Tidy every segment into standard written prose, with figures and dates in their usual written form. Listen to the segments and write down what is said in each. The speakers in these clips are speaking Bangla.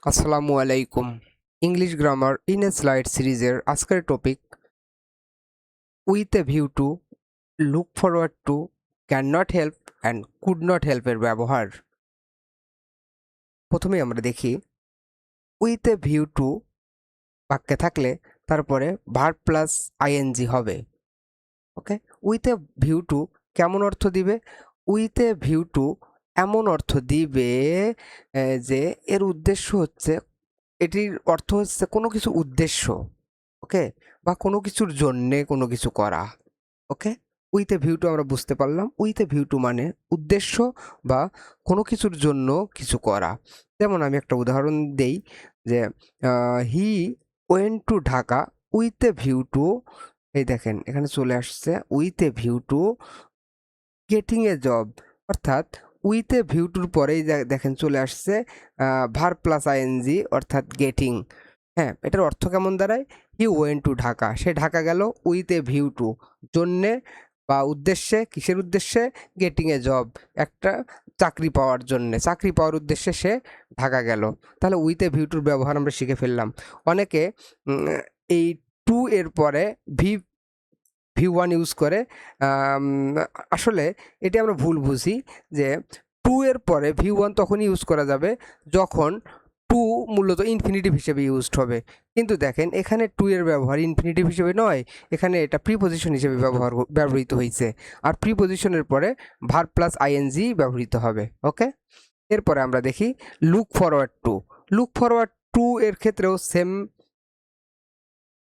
আসসালামু আলাইকুম। English grammar in a slide সিরিজের আজকের topic with a view to, look forward to, can not help and could not হেল্পের ব্যবহার। প্রথমেই আমরা দেখি উইথ এ ভিউ টু বাক্যে থাকলে তারপরে ভার্ব প্লাস আইএনজি হবে। ওকে, উইথ এ ভিউ টু কেমন অর্থ দিবে? উইথ এ ভিউ টু এমন অর্থ দিবে যে এর উদ্দেশ্য হচ্ছে, এটির অর্থ হচ্ছে কোনো কিছু উদ্দেশ্য, ওকে, বা কোনো কিছুর জন্যে কোনো কিছু করা। ওকে, উইথ এ ভিউ টু আমরা বুঝতে পারলাম উইথ এ ভিউ টু মানে উদ্দেশ্য বা কোনো কিছুর জন্য কিছু করা। যেমন আমি একটা উদাহরণ দেই যে he went to Dhaka with a view two, এই দেখেন এখানে চলে আসছে with a view two getting a job, অর্থাৎ উইথ এ ভিউ টুর পরেই দেখেন চলে আসছে ভার্ব প্লাস আইএনজি অর্থাৎ গেটিং। হ্যাঁ, এটার অর্থ কেমন দাঁড়ায়? হি ওয়েন্ট টু ঢাকা, সে ঢাকা গেল উইথ এ ভিউ টু, জন্যে বা উদ্দেশ্যে। কিসের উদ্দেশ্যে? গেটিং এ জব, একটা চাকরি পাওয়ার জন্যে, চাকরি পাওয়ার উদ্দেশ্যে সে ঢাকা গেল। তাহলে উইথ এ ভিউ টুর ব্যবহার আমরা শিখে ফেললাম। অনেকে এই টু এর পরে ভিউ ওয়ান ইউজ করে। আম, আসলে এটি আমরা ভুল বুঝি যে টু এর পরে ভিউ ওয়ান তখনই ইউজ করা যাবে যখন টু মূলত ইনফিনিটিভ হিসেবে ইউজড হবে। কিন্তু দেখেন এখানে টু এর ব্যবহার ইনফিনিটিভ হিসেবে নয়, এখানে এটা প্রিপোজিশন হিসেবে ব্যবহৃত হয়েছে। আর প্রিপোজিশনের পরে ভার্ব প্লাস আইএনজি ব্যবহৃত হবে। ওকে, এরপরে আমরা দেখি look forward two. Look forward to এর ক্ষেত্রেও সেম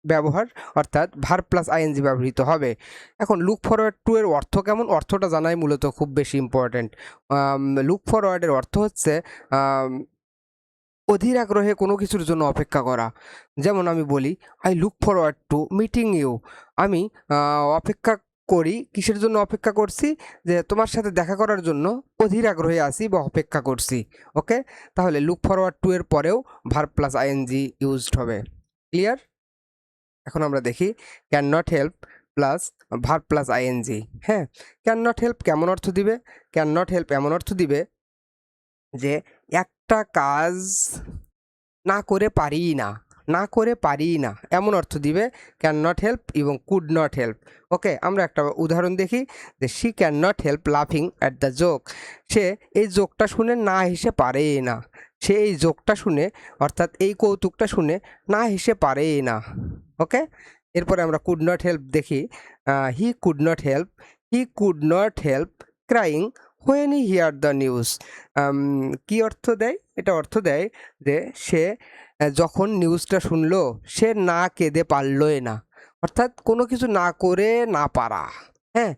ব্যবহার, অর্থাৎ ভার্ব প্লাস আইএনজি ব্যবহৃত হবে। এখন লুক ফরওয়ার্ড টু এর অর্থ কেমন? অর্থটা জানাই মূলত খুব বেশি ইম্পর্ট্যান্ট। লুক ফরওয়ার্ডের অর্থ হচ্ছে অধীর আগ্রহে কোনো কিছুর জন্য অপেক্ষা করা। যেমন আমি বলি I look forward to meeting you, আমি অপেক্ষা করি, কিসের জন্য অপেক্ষা করছি? যে তোমার সাথে দেখা করার জন্য অধীর আগ্রহে আছি বা অপেক্ষা করছি। ওকে, তাহলে লুক ফরওয়ার্ড টু এর পরেও ভার্ব প্লাস আইএনজি ইউজড হবে। ক্লিয়ার? এখন আমরা দেখি can not help plus verb plus ING. হ্যাঁ, ক্যান নট হেল্প কেমন অর্থ দিবে? ক্যান নট হেল্প এমন অর্থ দিবে যে একটা কাজ না করে পারি না, না করে পারি না, এমন অর্থ দিবে ক্যান নট হেল্প এবং কুড নট হেল্প। ওকে, আমরা একটা উদাহরণ দেখি যে শি ক্যান নট হেল্প লাফিং অ্যাট দ্য জোক, সে এই জোকটা শুনে না হেসে পারে না। সে এই জোকটা শুনে, অর্থাৎ এই কৌতুকটা শুনে না হেসে পারে না। ওকে, এরপরে আমরা কুড নট হেল্প দেখি। He could not help, he could not help crying when he here the news. কি অর্থ দেয়? এটা অর্থ দেয় যে সে যখন নিউজটা শুনলো সে না কেঁদে পারলই না, অর্থাৎ কোনো কিছু না করে না পারা। হ্যাঁ,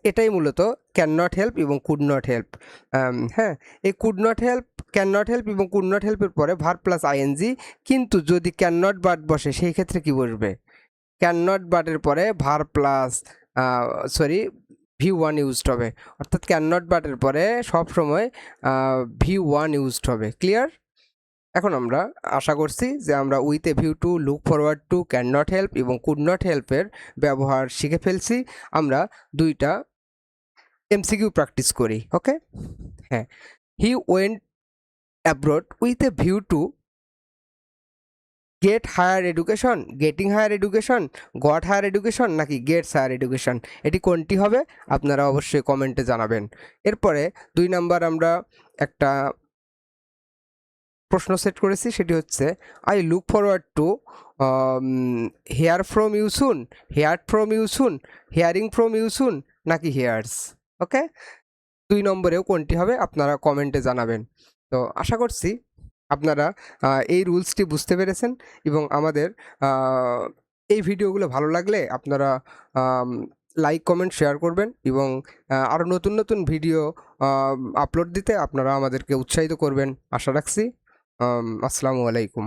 এটাই মূলত ক্যান নট হেল্প এবং কুড নট হেল্প। হ্যাঁ, এই could not help, can not help এবং কুড নট হেল্পের পরে ভার্ব প্লাস আইএনজি, কিন্তু যদি ক্যান নট বাট বসে সেই ক্ষেত্রে কি বসবে? ক্যান নট বাটের পরে verb plus view one used হবে, অর্থাৎ ক্যান নট বাটের পরে সবসময় ভিউ ওয়ান ইউজড হবে। ক্লিয়ার? এখন আমরা আশা করছি যে আমরা with a view to, look forward to, can not help এবং কুড নট হেল্পের ব্যবহার শিখে ফেলছি। আমরা দুইটা এমসিকিউ প্র্যাকটিস করি। ওকে, হ্যাঁ, he went abroad with a view to get higher education, getting higher education, got higher education, নাকি গেটস হায়ার এডুকেশন, এটি কোনটি হবে আপনারা অবশ্যই কমেন্টে জানাবেন। এরপরে 2 নাম্বার আমরা একটা প্রশ্ন সেট করেছি, সেটি হচ্ছে I look forward to hear from you soon, hear from you soon, hearing from you soon, নাকি হেয়ার্স। ওকে, 2 নম্বরেও কোনটি হবে আপনারা কমেন্টে জানাবেন। তো আশা করছি আপনারা এই রুলসটি বুঝতে পেরেছেন এবং আমাদের এই ভিডিওগুলো ভালো লাগলে আপনারা লাইক কমেন্ট শেয়ার করবেন এবং আরও নতুন নতুন ভিডিও আপলোড দিতে আপনারা আমাদেরকে উৎসাহিত করবেন আশা রাখছি। আসসালামু আলাইকুম।